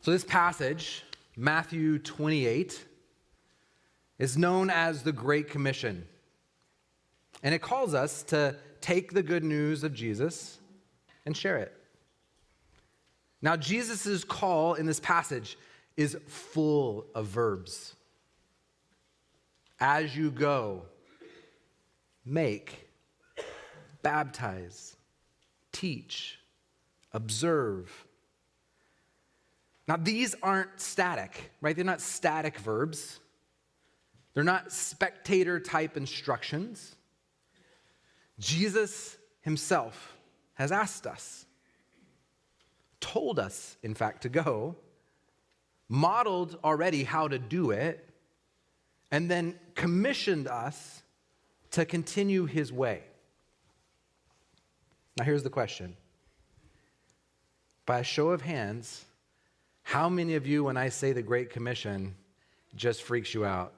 So this passage, Matthew 28, is known as the Great Commission. And it calls us to take the good news of Jesus and share it. Now, Jesus' call in this passage is full of verbs. As you go, make, baptize, teach, observe. Now, these aren't static, right? They're not static verbs. They're not spectator-type instructions. Jesus himself has asked us, told us, in fact, to go, modeled already how to do it, and then commissioned us to continue his way. Now, here's the question. By a show of hands, how many of you, when I say the Great Commission, just freaks you out?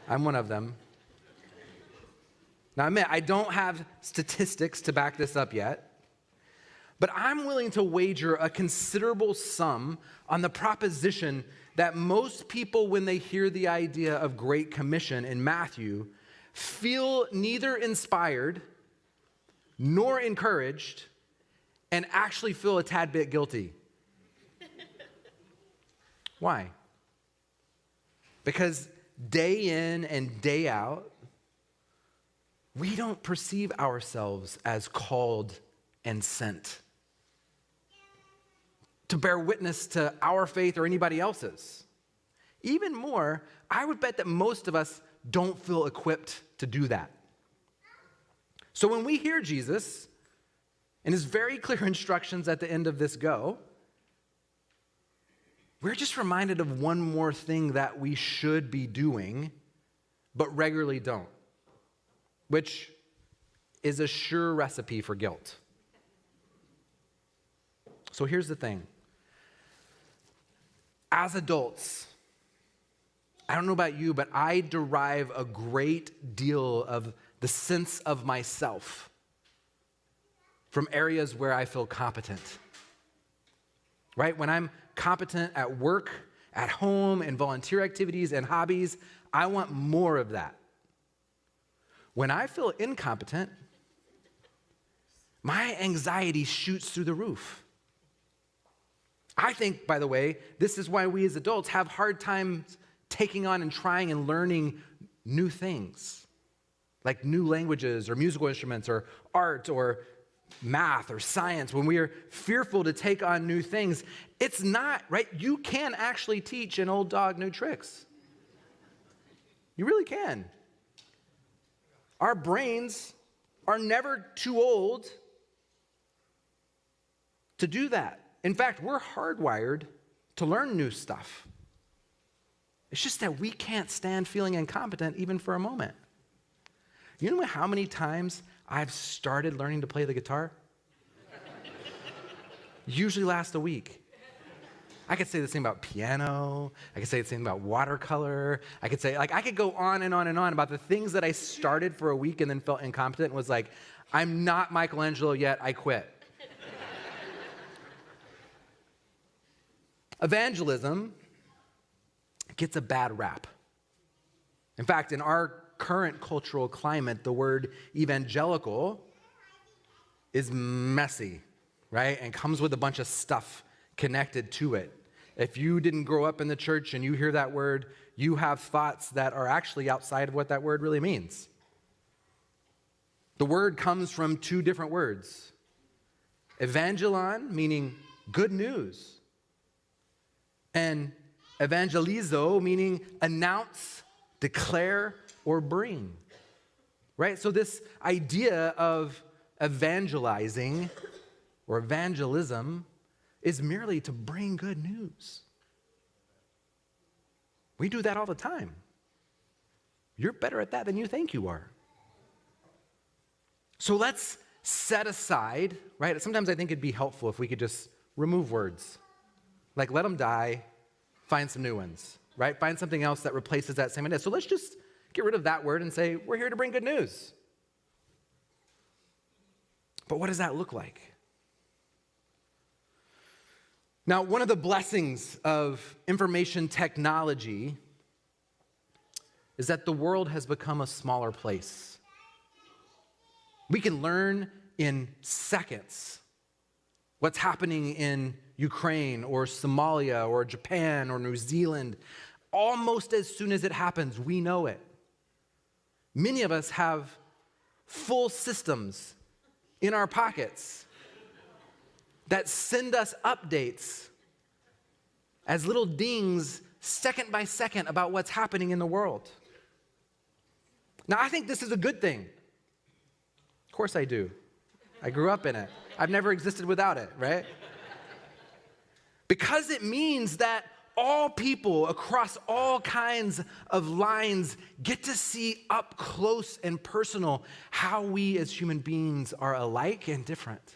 I'm one of them. Now, I don't have statistics to back this up yet, but I'm willing to wager a considerable sum on the proposition that most people, when they hear the idea of Great Commission in Matthew, feel neither inspired nor encouraged and actually feel a tad bit guilty. Why? Because day in and day out, we don't perceive ourselves as called and sent to bear witness to our faith or anybody else's. Even more, I would bet that most of us don't feel equipped to do that. So when we hear Jesus and his very clear instructions at the end of this go, we're just reminded of one more thing that we should be doing, but regularly don't, which is a sure recipe for guilt. So here's the thing. As adults, I don't know about you, but I derive a great deal of the sense of myself from areas where I feel competent. Right? When I'm competent at work, at home, in volunteer activities and hobbies, I want more of that. When I feel incompetent, my anxiety shoots through the roof. I think, by the way, this is why we as adults have hard times taking on and trying and learning new things, like new languages or musical instruments or art or math or science. When we are fearful to take on new things, it's not, right? You can actually teach an old dog new tricks. You really can. Our brains are never too old to do that. In fact, we're hardwired to learn new stuff. It's just that we can't stand feeling incompetent even for a moment. You know how many times I've started learning to play the guitar? Usually lasts a week. I could say the same about piano. I could say the same about watercolor. I could say, I could go on and on and on about the things that I started for a week and then felt incompetent and was like, I'm not Michelangelo yet, I quit. Evangelism gets a bad rap. In fact, in our current cultural climate, the word evangelical is messy, right? And comes with a bunch of stuff connected to it. If you didn't grow up in the church and you hear that word, you have thoughts that are actually outside of what that word really means. The word comes from two different words. Evangelon, meaning good news, and evangelizo, meaning announce, declare, or bring, right? So this idea of evangelizing or evangelism is merely to bring good news. We do that all the time. You're better at that than you think you are. So let's set aside, right? Sometimes I think it'd be helpful if we could just remove words. Like, let them die, find some new ones, right? Find something else that replaces that same idea. So let's just get rid of that word and say, we're here to bring good news. But what does that look like? Now, one of the blessings of information technology is that the world has become a smaller place. We can learn in seconds what's happening in Ukraine or Somalia or Japan or New Zealand. Almost as soon as it happens, we know it. Many of us have full systems in our pockets that send us updates as little dings second by second about what's happening in the world. Now, I think this is a good thing. Of course I do. I grew up in it. I've never existed without it, right? Because it means that all people across all kinds of lines get to see up close and personal how we as human beings are alike and different.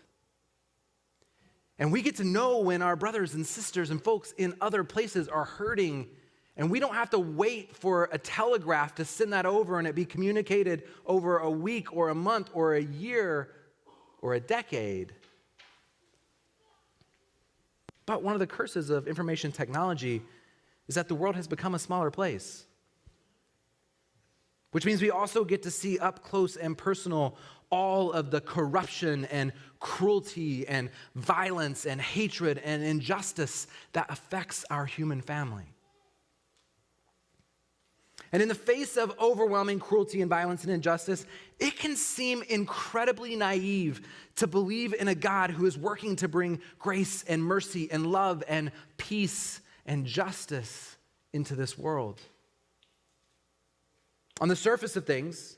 And we get to know when our brothers and sisters and folks in other places are hurting, and we don't have to wait for a telegraph to send that over and it be communicated over a week or a month or a year or a decade. But one of the curses of information technology is that the world has become a smaller place, which means we also get to see up close and personal all of the corruption and cruelty and violence and hatred and injustice that affects our human family. And in the face of overwhelming cruelty and violence and injustice, it can seem incredibly naive to believe in a God who is working to bring grace and mercy and love and peace and justice into this world. On the surface of things,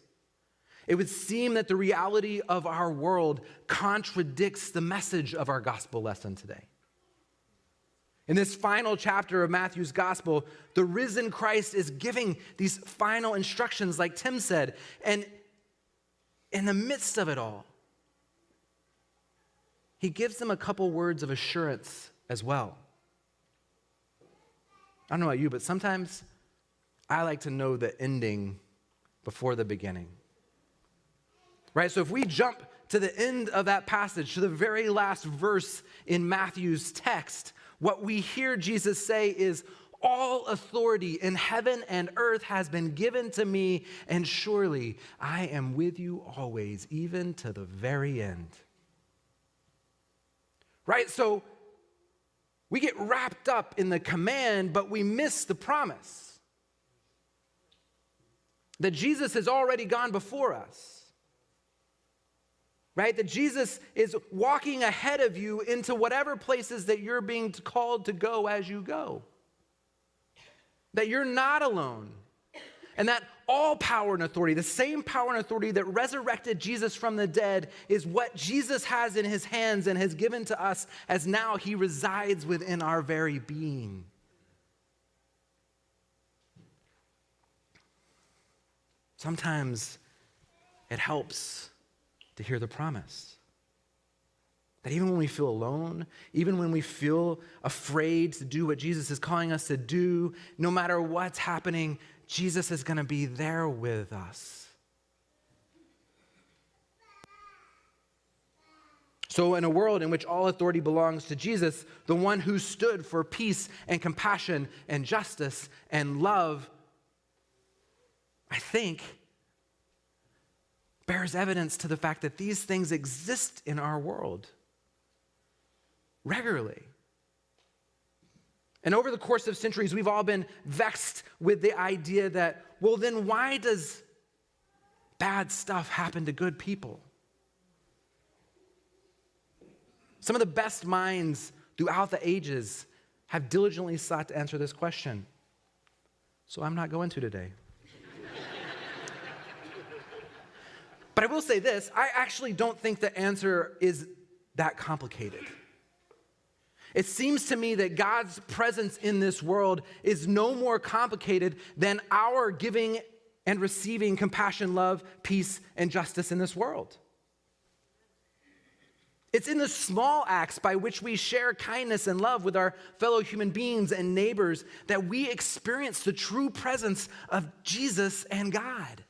it would seem that the reality of our world contradicts the message of our gospel lesson today. In this final chapter of Matthew's gospel, the risen Christ is giving these final instructions, like Tim said, and in the midst of it all, he gives them a couple words of assurance as well. I don't know about you, but sometimes I like to know the ending before the beginning. Right? So if we jump to the end of that passage, to the very last verse in Matthew's text, what we hear Jesus say is, all authority in heaven and earth has been given to me, and surely I am with you always, even to the very end. Right? So we get wrapped up in the command, but we miss the promise that Jesus has already gone before us. Right? That Jesus is walking ahead of you into whatever places that you're being called to go as you go. That you're not alone. And that all power and authority, the same power and authority that resurrected Jesus from the dead, is what Jesus has in his hands and has given to us as now he resides within our very being. Sometimes it helps to hear the promise that even when we feel alone, even when we feel afraid to do what Jesus is calling us to do, no matter what's happening, Jesus is going to be there with us. So in a world in which all authority belongs to Jesus, the one who stood for peace and compassion and justice and love, I think, bears evidence to the fact that these things exist in our world regularly. And over the course of centuries, we've all been vexed with the idea that, well, then why does bad stuff happen to good people? Some of the best minds throughout the ages have diligently sought to answer this question. So I'm not going to today. But I will say this, I actually don't think the answer is that complicated. It seems to me that God's presence in this world is no more complicated than our giving and receiving compassion, love, peace, and justice in this world. It's in the small acts by which we share kindness and love with our fellow human beings and neighbors that we experience the true presence of Jesus and God.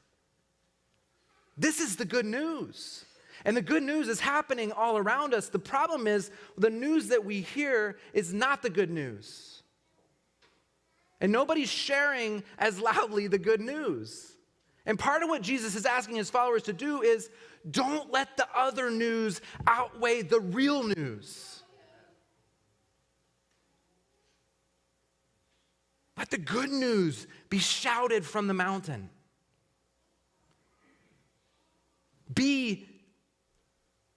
This is the good news. And the good news is happening all around us. The problem is the news that we hear is not the good news. And nobody's sharing as loudly the good news. And part of what Jesus is asking his followers to do is don't let the other news outweigh the real news. Let the good news be shouted from the mountain. Be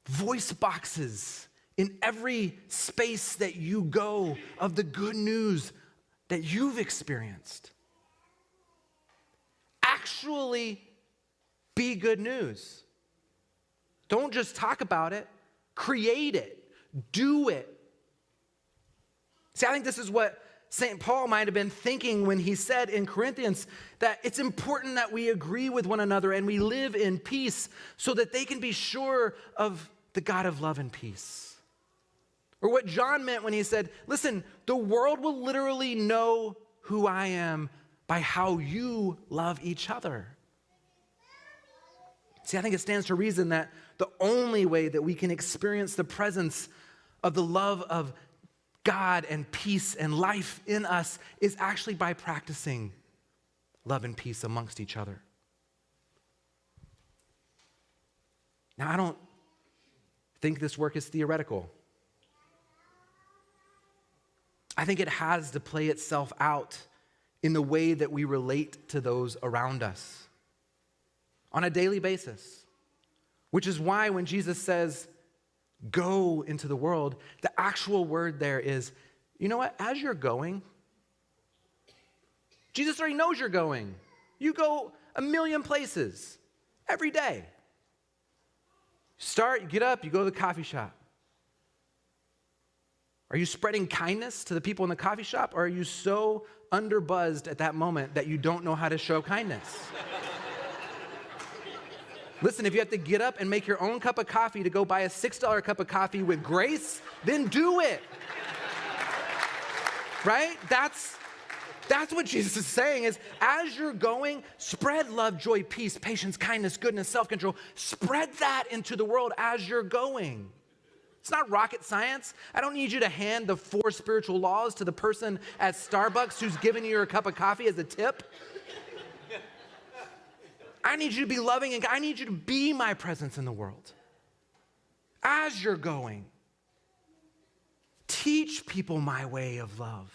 voice boxes in every space that you go of the good news that you've experienced. Actually be good news. Don't just talk about it, create it, do it. See, I think this is what St. Paul might have been thinking when he said in Corinthians that it's important that we agree with one another and we live in peace so that they can be sure of the God of love and peace. Or what John meant when he said, listen, the world will literally know who I am by how you love each other. See, I think it stands to reason that the only way that we can experience the presence of the love of God and peace and life in us is actually by practicing love and peace amongst each other. Now, I don't think this work is theoretical. I think it has to play itself out in the way that we relate to those around us on a daily basis, which is why when Jesus says, go into the world, the actual word there is, you know what, as you're going, Jesus already knows you're going. You go a million places every day. You get up, you go to the coffee shop. Are you spreading kindness to the people in the coffee shop, or are you so underbuzzed at that moment that you don't know how to show kindness? Listen, if you have to get up and make your own cup of coffee to go buy a $6 cup of coffee with grace, then do it. Right? That's what Jesus is saying is, as you're going, spread love, joy, peace, patience, kindness, goodness, self-control. Spread that into the world as you're going. It's not rocket science. I don't need you to hand the 4 spiritual laws to the person at Starbucks who's giving you your cup of coffee as a tip. I need you to be loving, and I need you to be my presence in the world. As you're going, teach people my way of love.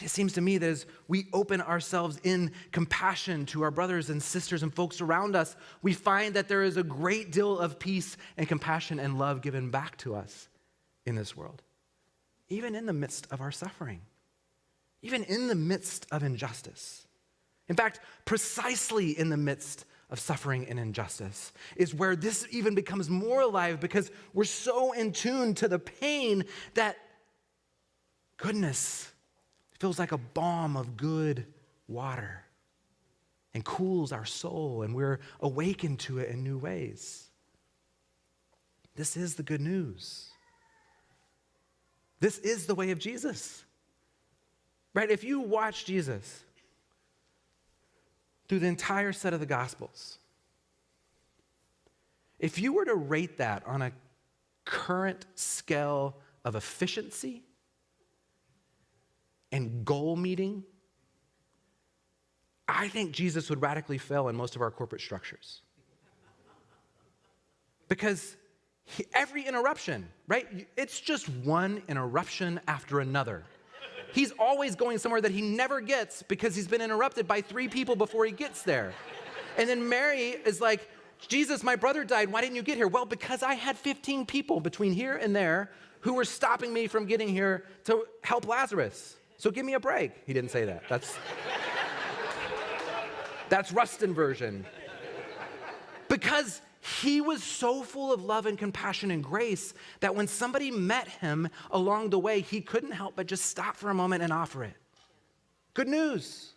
It seems to me that as we open ourselves in compassion to our brothers and sisters and folks around us, we find that there is a great deal of peace and compassion and love given back to us in this world, even in the midst of our suffering, even in the midst of injustice. In fact, precisely in the midst of suffering and injustice is where this even becomes more alive, because we're so in tune to the pain that goodness feels like a balm of good water and cools our soul, and we're awakened to it in new ways. This is the good news. This is the way of Jesus. Right? If you watch Jesus through the entire set of the Gospels, if you were to rate that on a current scale of efficiency and goal meeting, I think Jesus would radically fail in most of our corporate structures. Because every interruption, right? It's just one interruption after another. He's always going somewhere that he never gets because he's been interrupted by 3 people before he gets there. And then Mary is like, Jesus, my brother died. Why didn't you get here? Well, because I had 15 people between here and there who were stopping me from getting here to help Lazarus. So give me a break. He didn't say that. That's Rustin version. Because he was so full of love and compassion and grace that when somebody met him along the way, he couldn't help but just stop for a moment and offer it. Good news.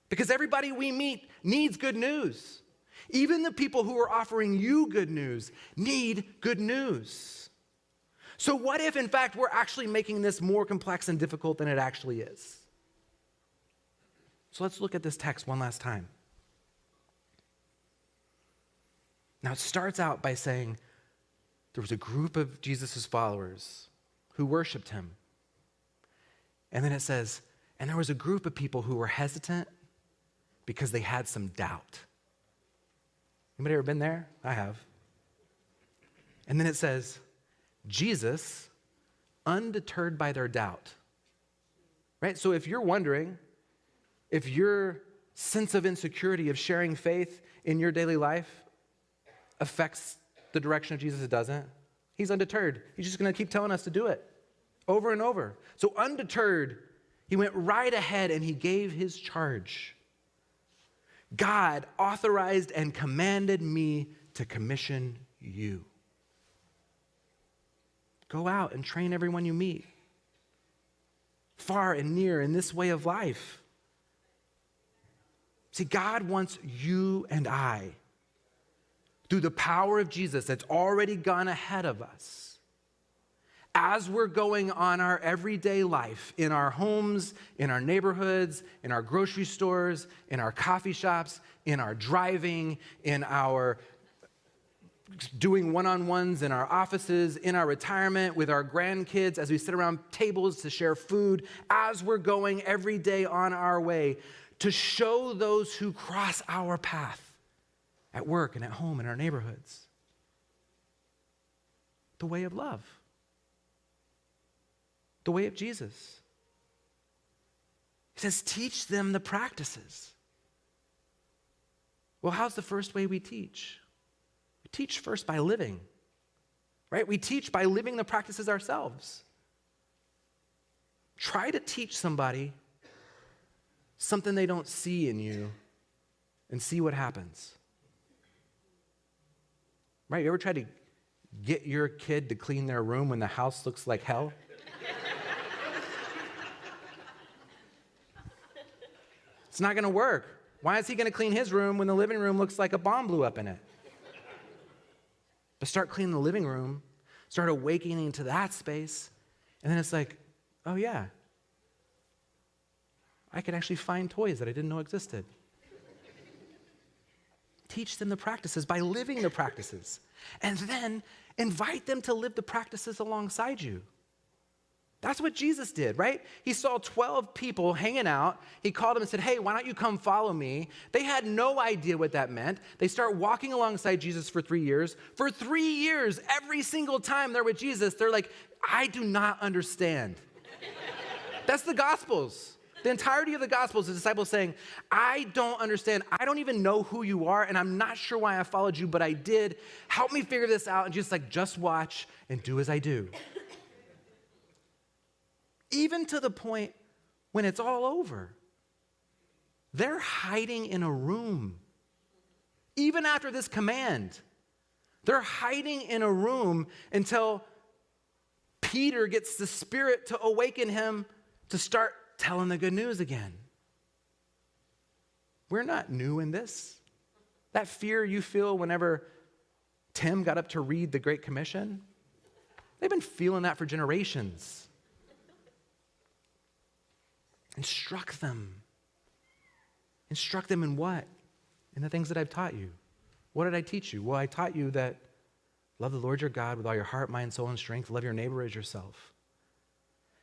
Because everybody we meet needs good news. Even the people who are offering you good news need good news. So what if, in fact, we're actually making this more complex and difficult than it actually is? So let's look at this text one last time. Now, it starts out by saying there was a group of Jesus' followers who worshiped him. And then it says, and there was a group of people who were hesitant because they had some doubt. Anybody ever been there? I have. And then it says, Jesus, undeterred by their doubt. Right? So if you're wondering, if your sense of insecurity of sharing faith in your daily life affects the direction of Jesus, it doesn't. He's undeterred. He's just going to keep telling us to do it over and over. So undeterred, he went right ahead and he gave his charge. God authorized and commanded me to commission you. Go out and train everyone you meet, far and near, in this way of life. See, God wants you and I, through the power of Jesus that's already gone ahead of us, as we're going on our everyday life, in our homes, in our neighborhoods, in our grocery stores, in our coffee shops, in our driving, in our doing one-on-ones in our offices, in our retirement, with our grandkids, as we sit around tables to share food, as we're going every day on our way, to show those who cross our path at work and at home in our neighborhoods the way of love, the way of Jesus. He says, teach them the practices. Well, how's the first way we teach? We teach first by living, right? We teach by living the practices ourselves. Try to teach somebody something they don't see in you and see what happens. Right? You ever try to get your kid to clean their room when the house looks like hell? It's not going to work. Why is he going to clean his room when the living room looks like a bomb blew up in it? But start cleaning the living room, start awakening to that space, and then it's like, oh yeah, I can actually find toys that I didn't know existed. Teach them the practices by living the practices, and then invite them to live the practices alongside you. That's what Jesus did, right? He saw 12 people hanging out. He called them and said, hey, why don't you come follow me? They had no idea what that meant. They start walking alongside Jesus for 3 years. For 3 years, every single time they're with Jesus, they're like, I do not understand. That's the Gospels. The entirety of the Gospels, the disciples saying, I don't understand. I don't even know who you are, and I'm not sure why I followed you, but I did. Help me figure this out. And Jesus like, just watch and do as I do. Even to the point when it's all over. They're hiding in a room. Even after this command, they're hiding in a room until Peter gets the Spirit to awaken him to start telling the good news again. We're not new in this. That fear you feel whenever Tim got up to read the Great Commission, they've been feeling that for generations. Instruct them. Instruct them in what? In the things that I've taught you. What did I teach you? Well, I taught you that love the Lord your God with all your heart, mind, soul, and strength. Love your neighbor as yourself.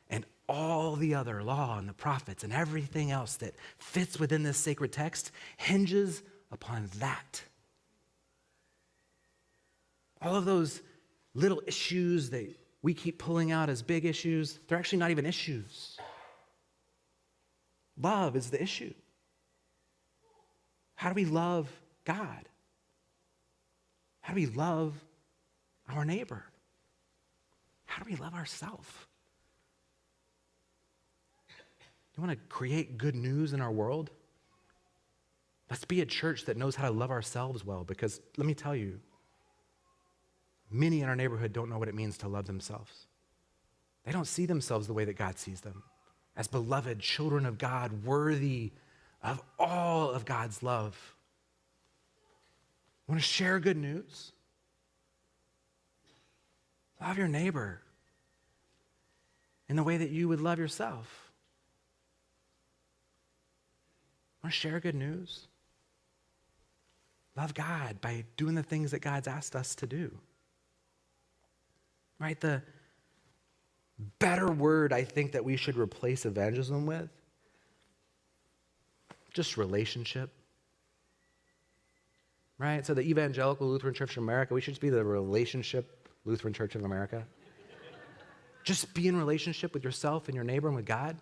And all the other law and the prophets and everything else that fits within this sacred text hinges upon that. All of those little issues that we keep pulling out as big issues, they're actually not even issues. Love is the issue. How do we love God? How do we love our neighbor? How do we love ourselves? You want to create good news in our world? Let's be a church that knows how to love ourselves well, because let me tell you, many in our neighborhood don't know what it means to love themselves. They don't see themselves the way that God sees them, as beloved children of God, worthy of all of God's love. Want to share good news? Love your neighbor in the way that you would love yourself. Want to share good news? Love God by doing the things that God's asked us to do. Right? The better word I think that we should replace evangelism with, just relationship. Right? So the Evangelical Lutheran Church of America, we should just be the relationship Lutheran Church of America. Just be in relationship with yourself and your neighbor and with God.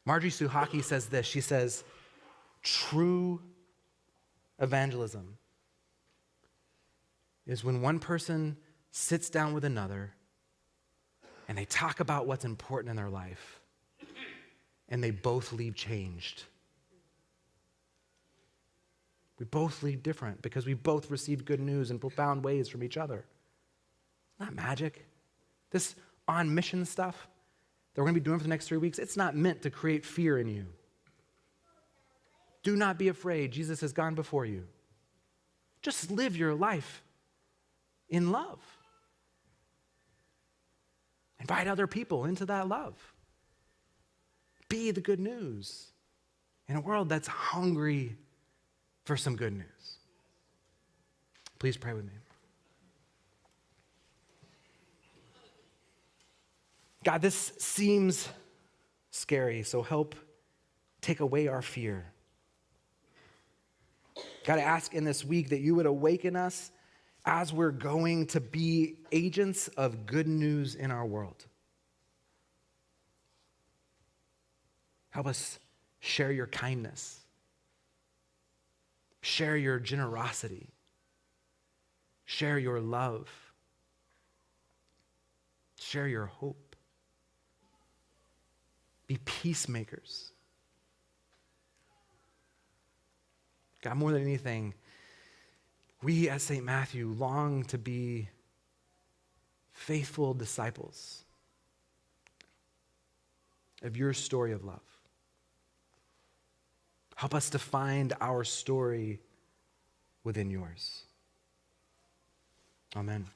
Marjorie Suhaki says this. She says, true evangelism is when one person sits down with another and they talk about what's important in their life and they both leave changed. We both leave different because we both received good news in profound ways from each other. Not magic. This on mission stuff that we're going to be doing for the next 3 weeks, it's not meant to create fear in you. Do not be afraid. Jesus has gone before you. Just live your life in love. Invite other people into that love. Be the good news in a world that's hungry for some good news. Please pray with me. God, this seems scary, so help take away our fear. God, I ask in this week that you would awaken us as we're going to be agents of good news in our world. Help us share your kindness, share your generosity, share your love, share your hope. Be peacemakers. God, more than anything, we at St. Matthew long to be faithful disciples of your story of love. Help us to find our story within yours. Amen.